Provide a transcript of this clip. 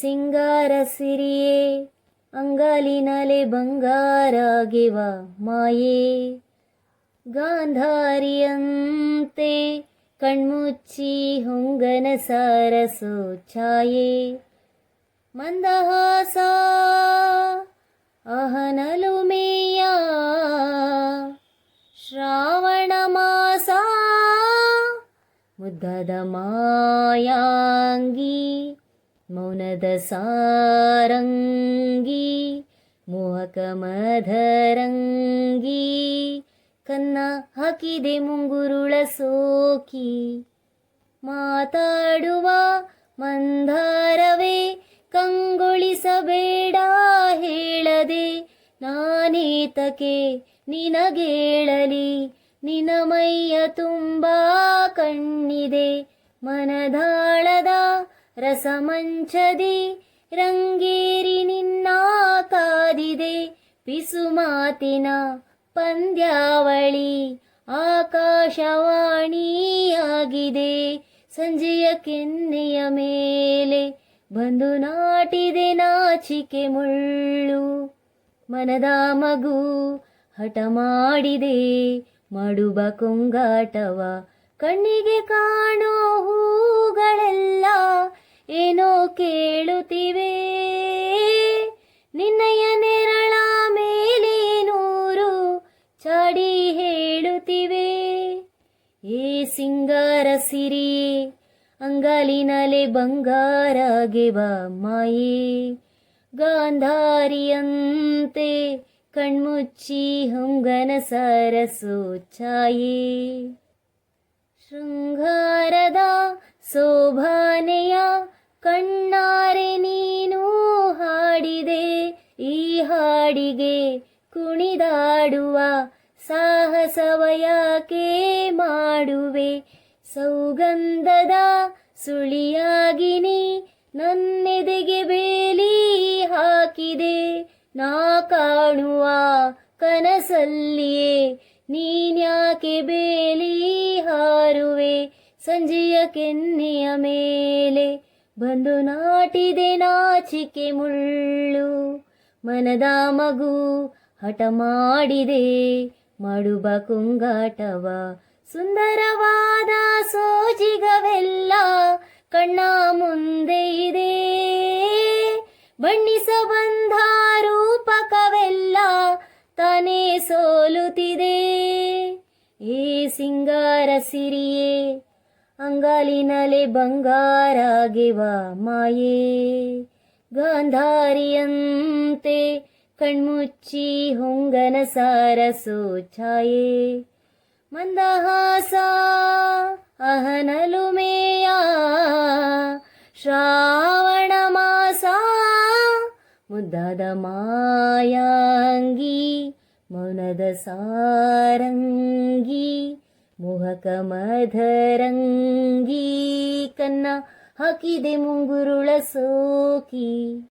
ಸಿಂಗಾರ ಸಿರಿಯೇ ಅಂಗಾಲಿನಲೆ ಬಂಗಾರಾಗಿವ ಮಾಯೇ ಗಾಂಧಾರಿಯಂತೆ ಕಣ್ಮುಚ್ಚಿ ಹೊಂಗನ ಸಾರಸೋ ಛಾಯೆ ಮಂದಹಾಸ ಅಹನಲುಮೆಯ ಶ್ರಾವಣ ಮಾಸ ಮುದ್ದದ ಮಾಯಾಂಗಿ ಮೌನದ ಸಾರಂಗಿ ಮೋಹಕ ಮಧರಂಗಿ ಕನ್ನ ಹಾಕಿದೆ ಮುಂಗುರುಳ ಸೋಕಿ ಮಾತಾಡುವ ಮಂದಾರವೇ ಕಂಗೊಳಿಸಬೇಡ ಹೇಳದೆ ನಾನೇತಕೆ ನಿನಗೇಳಲಿ ನಿನ ಮೈಯ ತುಂಬ ಕಣ್ಣಿದೆ ಮನದಾಳದ ರಸಮಂಚದಿ ರಂಗೇರಿ ನಿನ್ನ ಕಾದಿದೆ ಪಿಸುಮಾತಿನ ಪಂದ್ಯಾವಳಿ ಆಕಾಶವಾಣಿಯಾಗಿದೆ ಸಂಜೆಯ ಕೆನ್ನೆಯ ಮೇಲೆ ಬಂದು ನಾಟಿದೆ ನಾಚಿಕೆ ಮುಳ್ಳು ಮನದ ಮಗು ಹಠ ಮಾಡಿದೆ ಮಾಡುವ ಕೊಂಗಾಟವ ಕಣ್ಣಿಗೆ ಕಾಣೋ ಹೂಗಳೆಲ್ಲ ಏನೋ ಕೇಳುತ್ತಿವೆ ನಿನ್ನಯ ನೆರಳ ಮೇಲೆ ನೂರು ಚಾಡಿ ಹೇಳುತ್ತಿವೆ ಏ ಸಿಂಗಾರ ಸಿರಿಯೇ ಅಂಗಾಲಿನಲೆ ಬಂಗಾರಾಗಿವ ಮಾಯೇ ಗಾಂಧಾರಿಯಂತೆ ಕಣ್ಮುಚ್ಚಿ ಹೊಂಗನ ಸರಸೋ ಛಾಯೆ ಶೃಂಗಾರದ ಶೋಭಾನೆಯ ಕಣ್ಣಾರೆ ನೀನು ಹಾಡಿದೆ ಈ ಹಾಡಿಗೆ ಕುಣಿದಾಡುವ ಸಾಹಸವಯಾಕೆ ಮಾಡುವೆ ಸೌಗಂಧದ ಸುಳಿಯಾಗಿನಿ ನನ್ನೆದೆಗೆ ಬೇಲಿ ಹಾಕಿದೆ ನಾ ಕಾಣುವ ಕನಸಲ್ಲಿಯೇ ನೀನ್ಯಾಕೆ ಬೇಲಿ ಹಾರುವೆ ಸಂಜೆಯ ಕೆನ್ನೆಯ ಮೇಲೆ ಬಂದು ನಾಟಿದೆ ನಾಚಿಕೆ ಮುಳ್ಳು ಮನದ ಮಗು ಹಠ ಮಾಡಿದೆ ಮಾಡುವ ಕೊಂಗಾಟವ ಸುಂದರವಾದ ಸೋಜಿಗವೆಲ್ಲ ಕಣ್ಣ ಮುಂದೆ ಇದೆ ಬಣ್ಣಿಸಬಂಧ ರೂಪಕವೆಲ್ಲ ತಾನೇ ಸೋಲುತ್ತಿದೆ ಏ ಸಿಂಗಾರ ಸಿರಿಯೇ ಅಂಗಾಲಿನಲೆ ಬಂಗಾರಾಗಿವ ಮಾಯೇ ಗಾಂಧಾರಿಯಂತೆ ಕಣ್ಮುಚ್ಚಿ ಹೊಂಗನ ಸಾರಸೋ ಛಾಯೆ ಮಂದಹಾಸ ಅಹನಲುಮೆಯ ಶ್ರಾವಣ ಮಾಸ ಮುದ್ದಾದ ಮಾಯಾಂಗಿ ಮೌನದ ಸಾರಂಗಿ ಮೋಹಕ ಮಧರಂಗಿ ಕನ್ನ ಹಾಕಿದೆ ಮುಂಗುರುಳ ಸೋಕಿ